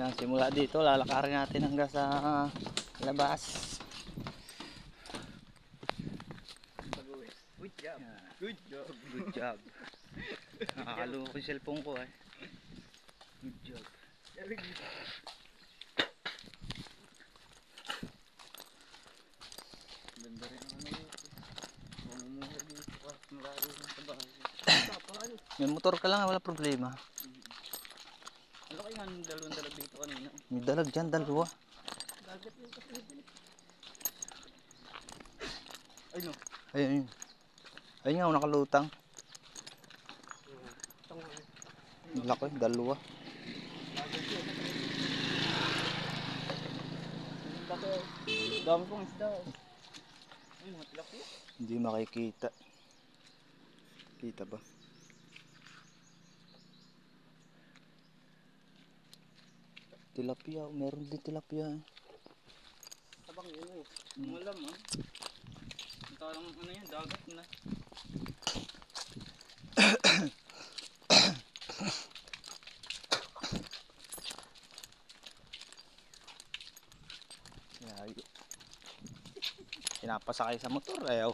Yan, simula dito lalakarin natin hanggang sa labas. Good job. Yan. Good job. Good job. Nakakalo ko yung cellphone ko eh. Good job. Ganda rin ang ano. Mamumuha dito pa. Marami ng tabaho. May motor ka lang, wala problema. Ano kayo nga ng dalawang dalag dito kanina? May dalag dyan, dalawa. Dagat yung kasi. Ay no. Ayun yun. Ayun nga, nakalutang. Laki, dalawa. Dami kong isda. Ay, mga tilapia. Hindi makikita. Kita ba? Tilapia, meron din tilapia eh. Tabang yun eh. Malam ah. Ang talang ano yan, dagat na. Yayo. Pinapasakay sa motor, ayaw.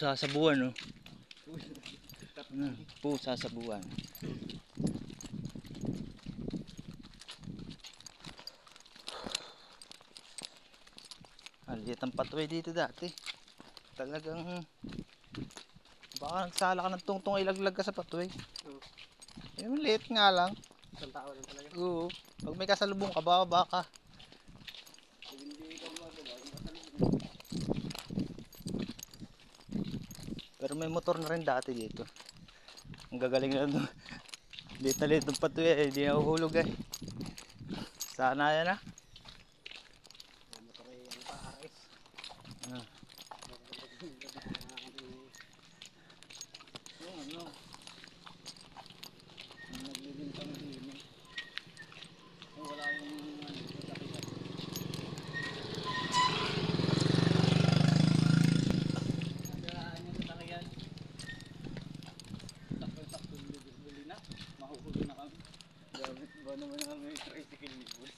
Sasabuan oh. Sasabuan. Aliit ang patway dito dati. Talagang baka nagsala ka ng tungtong ilaglag ka sa patway. Yung liit nga lang. Isang tao lang talaga. Oo. Pag may kasalubong ka, baka ka. Hindi ka magawa. Pero may motor na rin dati dito. Ang gagaling na doon. Liit ng patway eh. Hindi na uhulog eh. Sana yan ah. Motor ay ang paaris. Ah. Yung ano. Yung naglilintang din. Oh, wala yung ano. Mahuhuli na kami. Gamit ba naman kami tricycle ni Bus?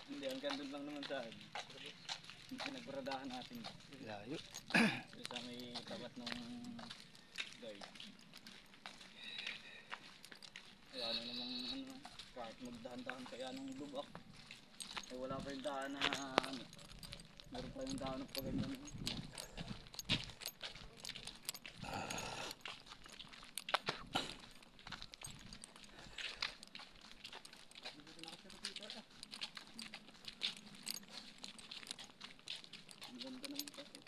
Hindi, hanggang doon lang naman saan. Pinagbaradahan natin. Layo. Sa may tapat ng guide. Kaya ano namang ano, kahit magdahan-dahan kaya ng lubak. Eh wala pa yung daan na ano. Meron pa yung daan na paganda. Ganda naman kasi.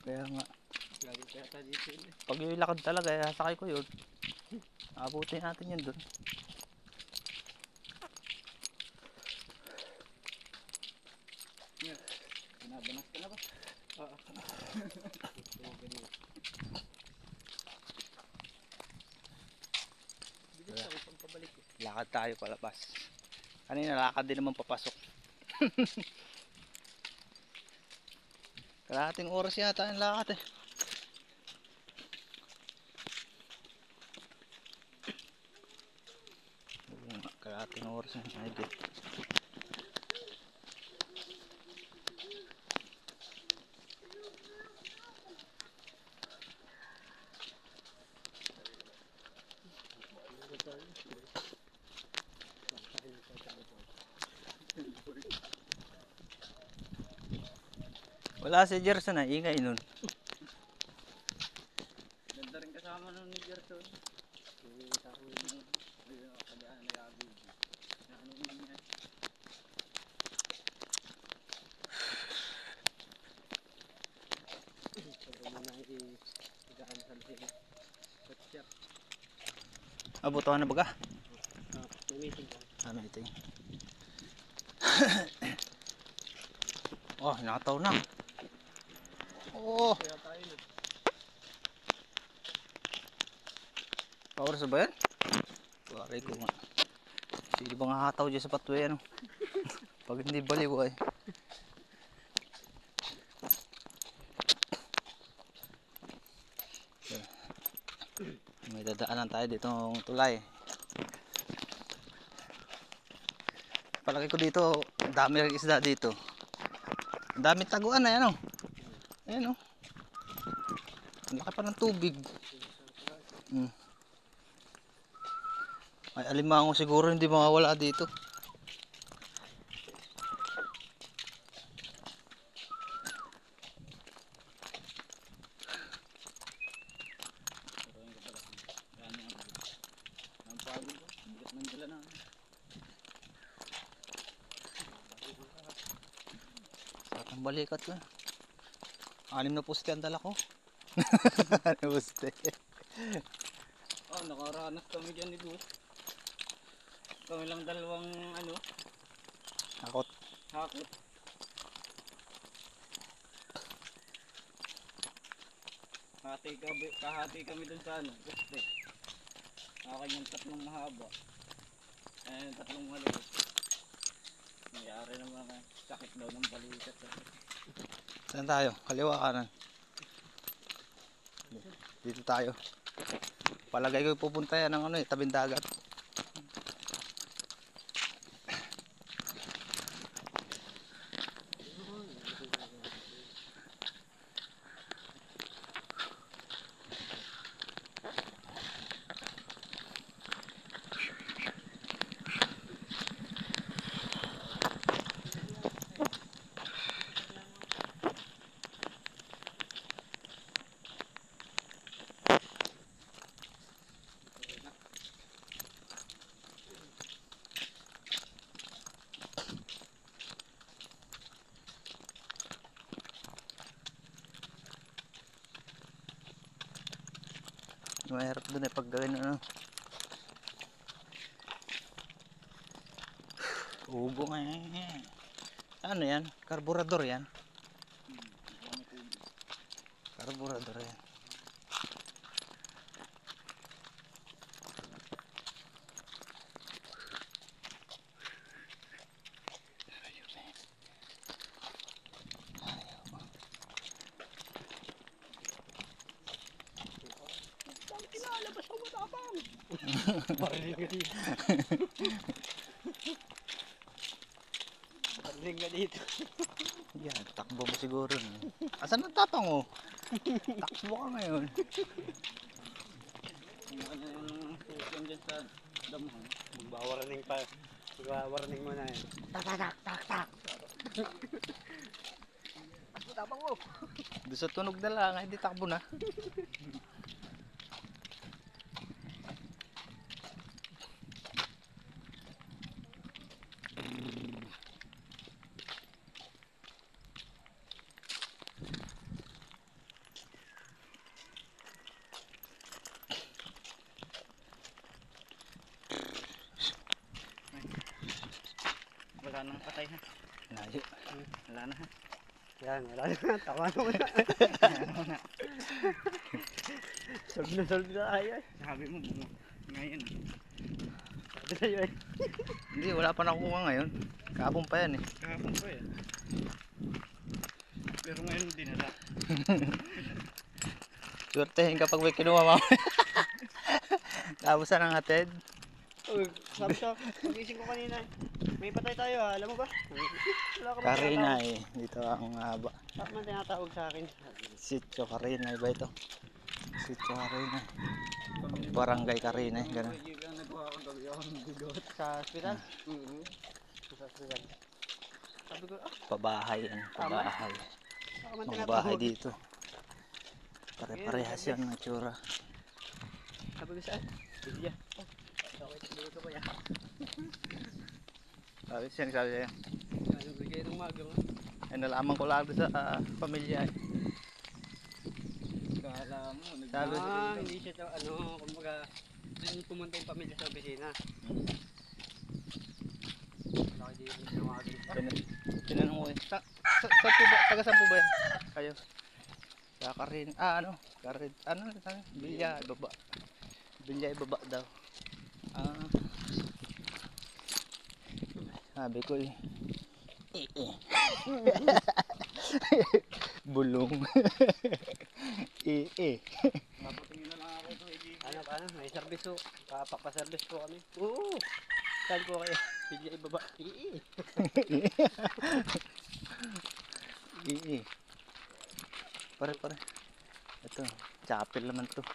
Kaya nga. Lagi kaya tayo dito yun eh. Pag yung lakad talaga, sasakay ko yun. Abutin natin yun doon. Yeah. Binabanas ka na ba? Oo. Bilis ako pang pabalik eh. Lakad tayo palabas. Kanina lakad din naman papasok. Kalahating oras yata ang lakad eh. Kalahating oras na higit. Wala si Gerson na, ingay nun. Ganda rin kasama nun ni Gerson. Yung isa ko yung kagaan na yabi. Na ano naman yan. Sabi mo na i-gaan sa sila. Ketchup. Abutuhan na baga? Tumitig ka. Meeting. Oh, nakataw na. Oh. Kaya tayo na. Oras ba yan? Pare ko nga. Sino bang hahataw dyan sa patway ano? Pag hindi baliw ay. May dadaanan tayo dito ng tulay. Palagi ko dito, dami rin isda dito. Ang daming taguan ay ano. Ayan oh. Ang laki pa ng tubig. Ay alimango siguro hindi mawawala dito. Ang pagod ko. Bigat ng dala na. Sa balikat ko. 6 na poste ang dala ko. Poste. Oh, nakaranas kami dyan ni Gus. Kami lang dalawang ano, Akot. hakot. Kahati kami dun sa ano, guste. Akin yung tatlong mahaba. Yung tatlong maliit. Nangyari naman ang sakit daw ng balikat. Saan tayo? Kaliwa kanan. Dito tayo. Palagay ko pupunta yan ng ano eh, tabing dagat. Mahirap dun eh pag gawin ano. Ubo nga eh. Ano yan? Karburador yan? Karburador yan. Kinalabas ko matapang. Parinig ka dito. Parinig ka dito. Yan, takbo mo siguro. Asan ang tapang mo? Takbo ka ngayon. Ano yung susyon dyan sa damuhan? Magbawarning pa. Magbawarning mo na yun. Tak. Mas matapang mo. Doon sa tunog na lang, hindi takbo na. Wala nang patay ha. Layo. Wala na ha. Yan, wala na. Tama na muna. Solve na tayo eh. Sabi mo ngayon. Sabi tayo eh. Hindi, wala pa nakuha ngayon. Kapong pa yan eh. Kahapon pa yan. Pero ngayon hindi na lang. Swertehin kapag may kinuha mamaya. Tapos na ng hatid. Uy, sabi ko, pagising ko kanina eh. May patay tayo ha, alam mo ba? Wala ka Karina eh. Dito ang haba. Saan man tinatawag sa akin? Sitio Karina. Iba ito. Sitio Karina. Barangay Karina eh. Ganun. Hindi ka nagawa kang gabi ako ng bigot. Sa hospital? Sa hospital. Sabi ko, Pabahay yan. Pabahay. saan man Mga bahay tinatawag? dito. Pare-parehas yan ng tsura. Sabi ko saan? Bilya. Okay, tinuto ko yan. Sabi sa'yo. Ano bigay ng magang? Ay nalaman ko lang doon sa pamilya eh. Kala mo, Sabi Hindi siya to, ano, kumbaga, dun pumunta yung pamilya sa opisina. Wala kayo dito tinawagan. Tinanong ko eh. Taga saan po ba yan? Kayo? Sa Karin. Ano? Karin. Ano? Bilya ibaba. Bilya ibaba daw. Ah, sabi ko eh. Bulong. Papatingin na lang ako ito. Ano, may service po. Papapa-service po kami. Oo. Saan po kayo? Pilya ibaba. Pare. Ito, chapel naman to.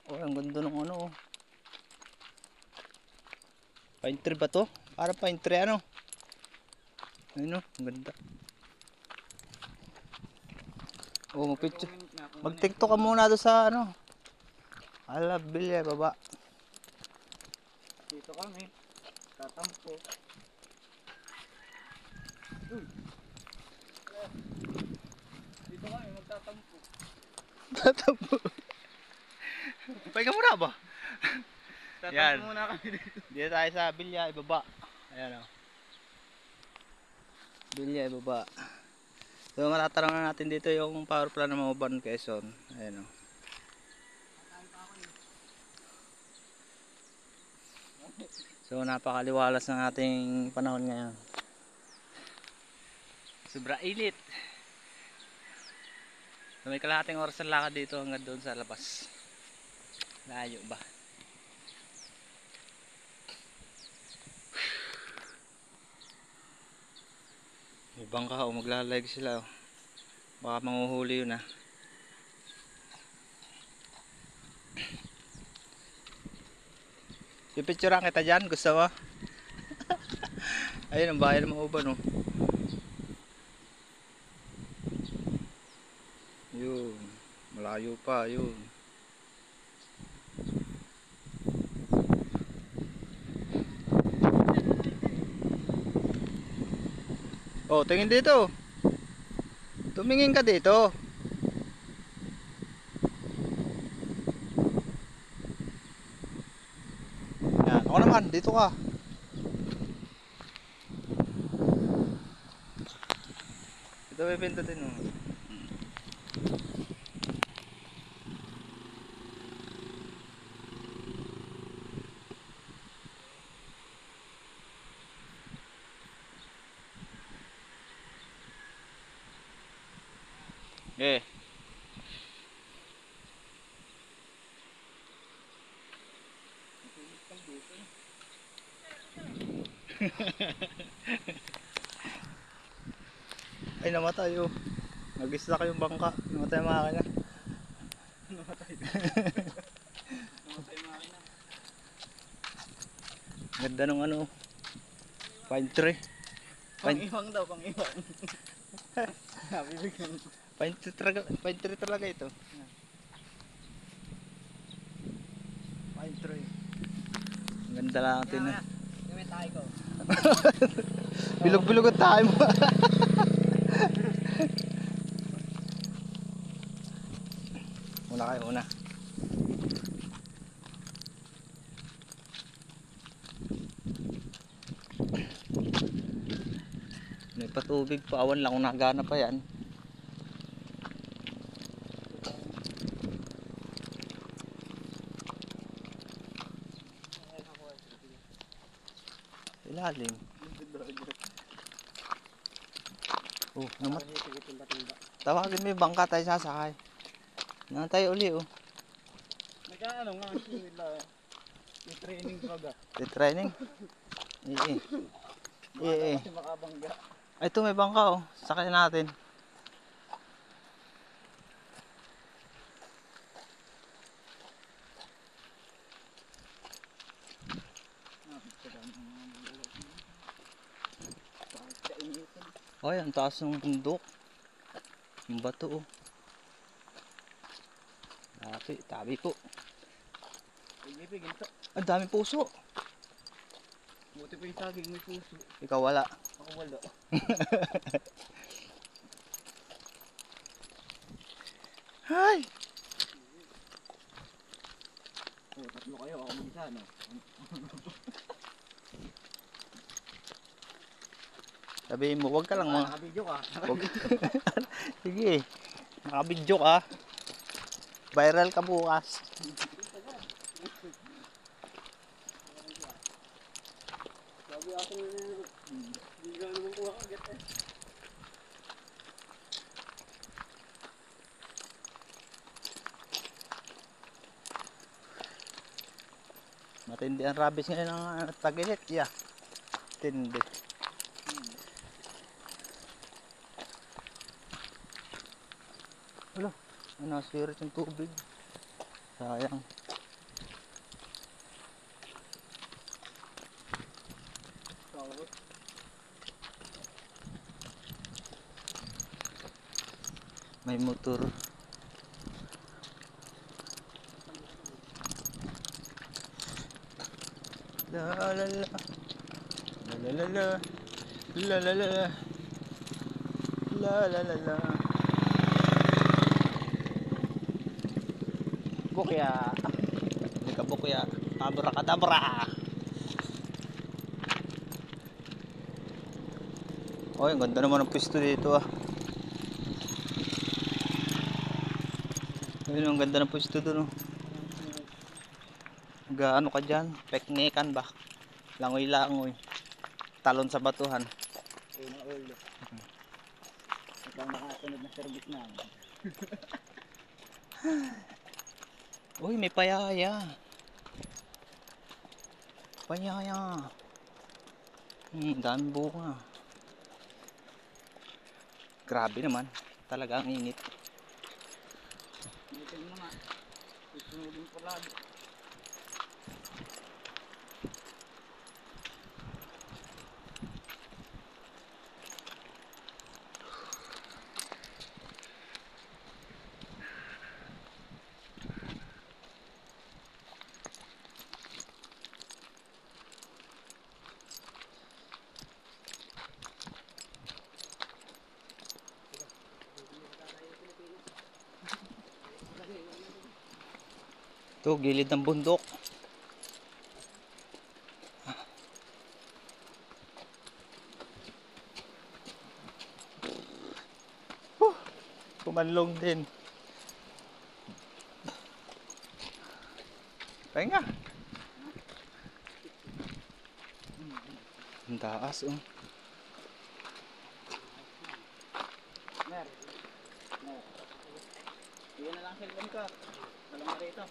Oh, ang ganda ng ano. Oh. Pine tree ba to? Para pine tree ano? Ayun oh, ang ganda. Oh, mag-picture. Mag-tiktok ka muna doon sa ano. Ala, bilya, baba. Dito kami. Tatampo. Dito kami magtatampo. Tatampo. Pahinga muna ba? Tatampo Yan. muna kami dito. Dito tayo sa bilya, ibaba. Ayan o. Bilya, ibaba. So, matatanong na natin dito yung power plant ng Mauban, Quezon. Ayan o. So, napakaliwalas ng ating panahon ngayon. Sobra init. So, may kalahating oras ng lakad dito hanggang doon sa labas. Layo ba? May bangka o maglalayag sila. Baka manguhuli yun ah. Pipicturean kita dyan, gusto mo? Ayun ang bayan ng Mauban oh. Yun, malayo pa yun. Oh, tingin dito. Tumingin ka dito. Yan, ako naman, dito ka. Ito may pindutin oh. Eh. Ay namatay oh. Nag-stuck yung bangka. Namatay ang makina. Namatay makina. Ganda nung ano. Pine tree. Pang-iwang daw, pang-iwang. Sabi bigyan. Pine tree talaga ito. Pine tree. Ganda lang ang tinan. Gawin tayo ko. Bilog-bilog ang tayo mo. Una kayo, una. May patubig pa, awan lang kung nagana pa yan. Ilalim. Oh, tawagin mo yung bangka tayo sasakay. Nang tayo uli oh. Nagkaano nga sila. May training baga. May training. Kasi makabangga. Ay, ito may bangka oh. Sakay natin. Ay, ang taas ng bundok. Yung bato oh. Tabi po. Pigil to. Ang daming puso. Buti pa yung saging may puso. Ikaw wala. Ako wala. Hay! Oh, tatlo kayo. Ako mag-isa, no? Sabihin mo, wag ka lang mga. Nakabidyo ka. Wag. Sige. Nakabidyo ka. Viral ka bukas. Sabi ako na hindi ka naman kuha kagat eh. Matindi ang rabies ngayon ng Tagilic. Yeah. Tindi. Wala. Ano, spirit yung tubig. Sayang. Tawag. May motor. La la la. La la la. La la la. La la la la. Bukya. Hindi ka bukya. Tabra ka tabra. Oh, ang ganda naman ng pwesto dito ah. Ayun, ang ganda ng pwesto doon oh. Gaano ka dyan? Peknekan ba? Langoy-langoy. Talon sa batuhan. Ayun ang ulo. Ito ang nakasunod na service namin. Uy, may payaya. Payaya. Dami bunga. Grabe naman. Talaga ang init. Initin mo nga. Isunodin ko lagi. Ito, gilid ng bundok. Kumanlong din. Pahinga. Ang taas oh. Mer. Mer. Iyan na lang ang cellphone ko. Alam mo rito.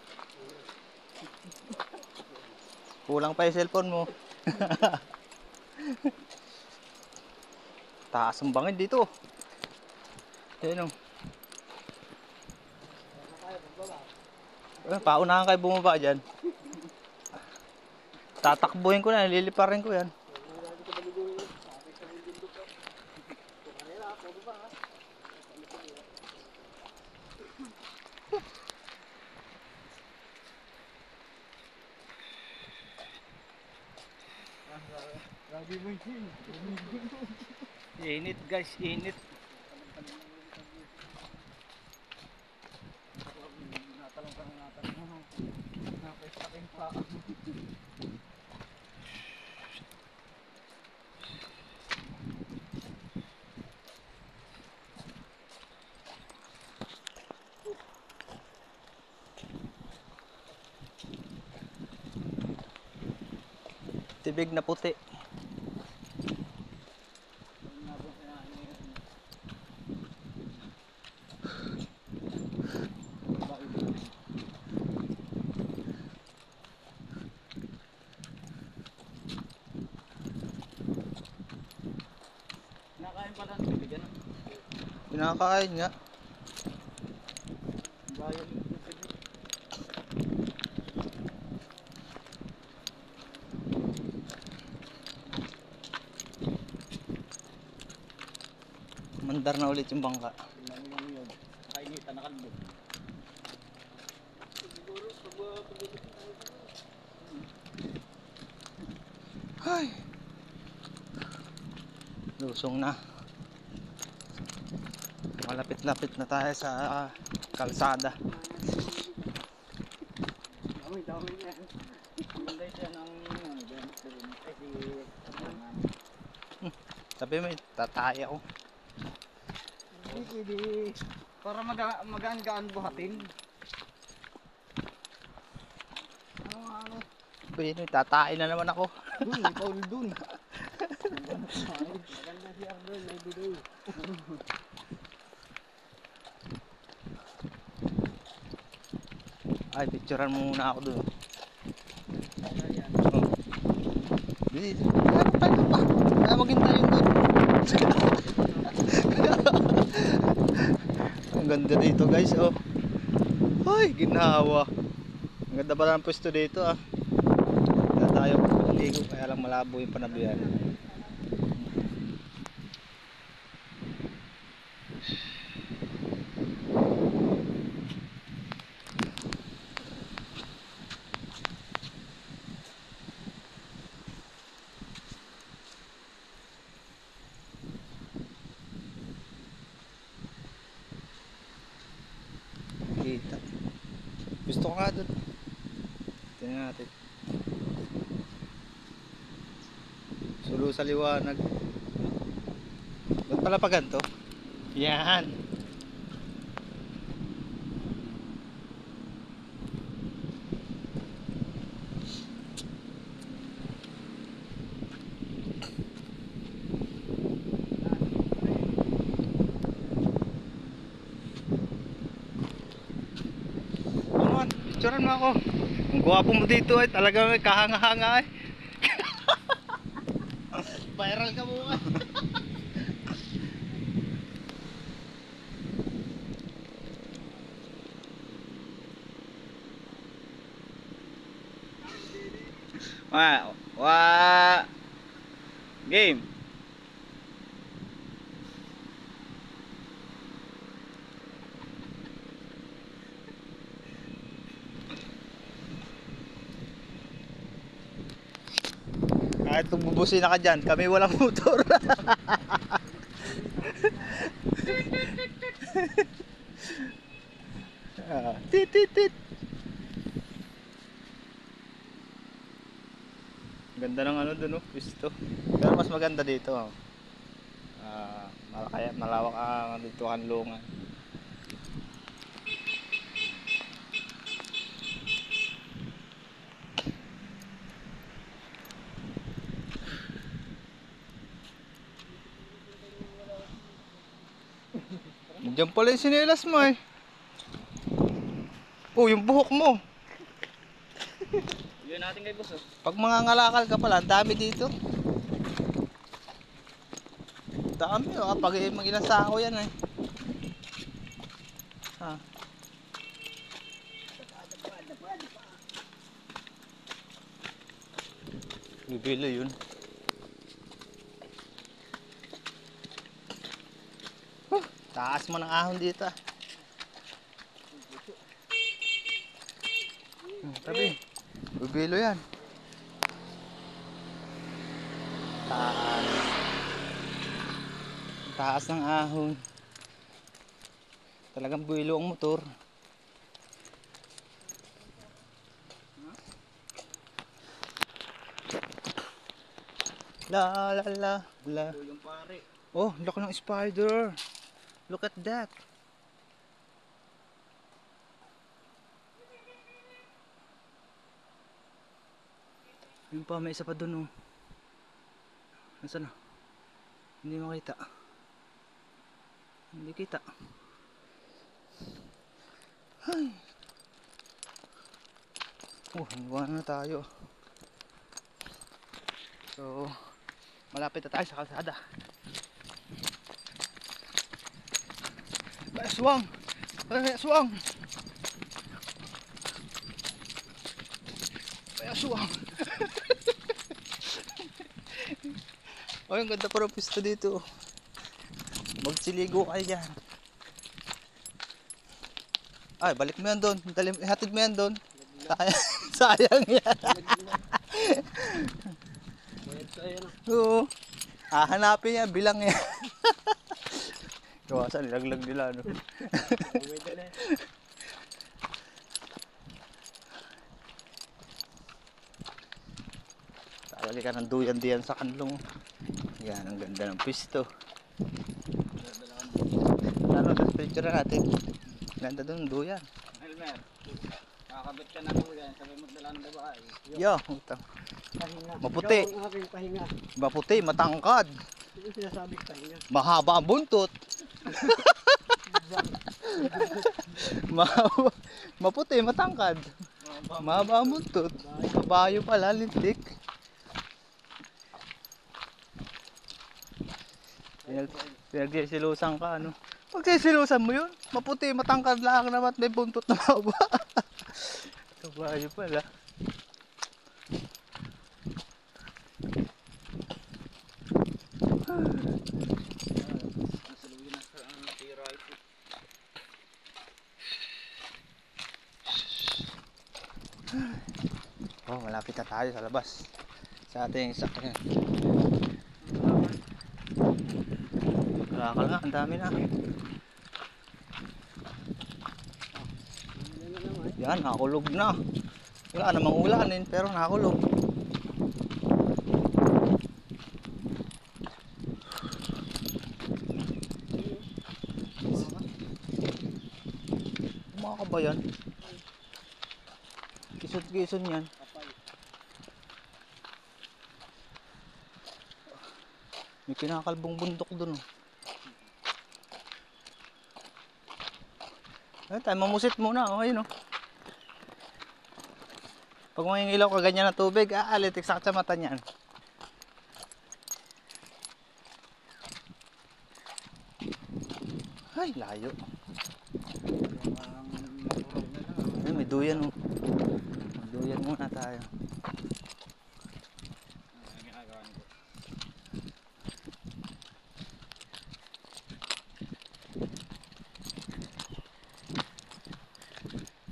Kulang pa yung cellphone mo. Taas ang bangin dito. Ayun oh. Paunahan kayo bumaba dyan. Tatakbuhin ko na, liliparin ko yan. Init guys, init. Natalong ka na natalong. Napestaking pa. Tibig na puti. Nakain pa lang tubig ano? Pinakain nga. Bayan yung tubig. Mandar na ulit yung bangka. Tingnan mo yun. Nakainitan na kalbo. Siguro pag tayo. Ay. Lusong na. Malapit-lapit na tayo sa kalsada. Dami na yan. Maganda siya ng dyan. Kasi Sabi mo, tataya ko. Hindi. Para magaan-gaan buhatin. Ano? Pino, tatain na naman ako. Dun, may paul dun. Maganda si Ardon, may biday. Ay, picturean mo muna ako dun. Dito. Ano pa? Kaya maghintay yun dun. Ang ganda dito guys, oh. Hoy, ginawa. Ang ganda pala ng pwesto dito, ah. Kaya tayo ligo, kaya lang malabo yung panabihan. Kita. Gusto ko nga doon. Tingnan natin. Sulo sa liwanag. Ba't pala pa ganito? Yan. Picturean mo ako. Ang gwapo mo dito ay talaga may kahanga-hanga ay. Viral ka mo ay. Game. Kahit bubusin na ka dyan, kami walang motor. Tit tit tit. Ganda ng ano dun, oh, pisto. Pero mas maganda dito, oh. Malawak ang dito kanlungan. Diyan pala yung sinelas mo eh. Oh, yung buhok mo. Yun natin kay boss, oh. Pag mga ngalakal ka pala, ang dami dito. Dami, oh. Pag mag-ilang sako yan eh. Ha. Bibili yun. Taas mo ng ahon dito, ah. Tabi. Bibilo yan. Taas. Taas ng ahon. Talagang buwilo ang motor. La la la la. Ito yung pare. Oh, laki ng spider. Look at that. Yung pa, may isa pa dun, oh. Nasaan na? Hindi makita. Hindi kita. Ay. Oh, iwanan na tayo. So, malapit na tayo sa kalsada. Ay, aswang! Ay, aswang! Ay, aswang! Ay, ang ganda pa ng pista dito. Magsiligo kayo dyan. Ay, balik mo yan doon. Ihatid mo yan doon. Sayang yan. Oo. Hanapin niya, bilang yan. Kawasan, laglag nila, no? Talagay ka ng duyan diyan sa kanlong. Yan, ang ganda ng pisto. Ano, picture natin. Ganda doon, duyan. Elmer, kakabit ka na po yan. Sabi mo dala ng babae. Yo, utang. Pahinga. Maputi. Ikaw ang aking pahinga. Maputi, matangkad. Hindi sinasabi pahinga. Mahaba ang buntot. Mahaba, maputi, matangkad. Mahaba ang buntot. Kabayo pala, lintik. Pinagsisilusan ka, ano? Pagsisilusan mo yun, maputi, matangkad lang naman at may buntot na mahaba. Kabayo pala. Nasaluhin na sa tira ito. Oh, malapit na tayo sa labas. Sa ating sakyan. Kalakal nga, ang dami na. Yan, nakakulog na. Wala namang ulanin, pero nakakulog. Mga kabayan. Kisot-kison yan. May kinakalbong bundok dun. Oh. Ayun tayo, mamusit muna. Oh, ayun oh. Pag mangingilaw ka ganyan ng tubig, alitik sa mata niyan. Ay, layo. Ayun, may duyan oh. May duyan muna tayo.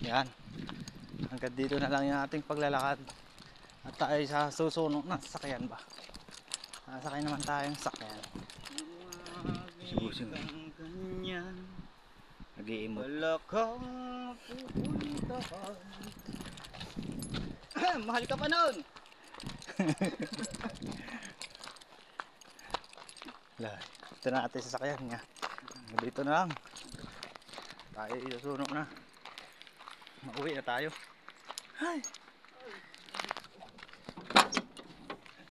Yan. Hanggang dito na lang yung ating paglalakad. At tayo sa susunod na sasakyan ba? Nasakay naman tayong sakyan. Subusin mo. Ganyan. Nag-iimot. Wala kang pupuntahan. Mahal ka pa nun. Ito na ating sasakyan niya. Dito na lang. Tayo susunod na. Mauwi na tayo. Ay.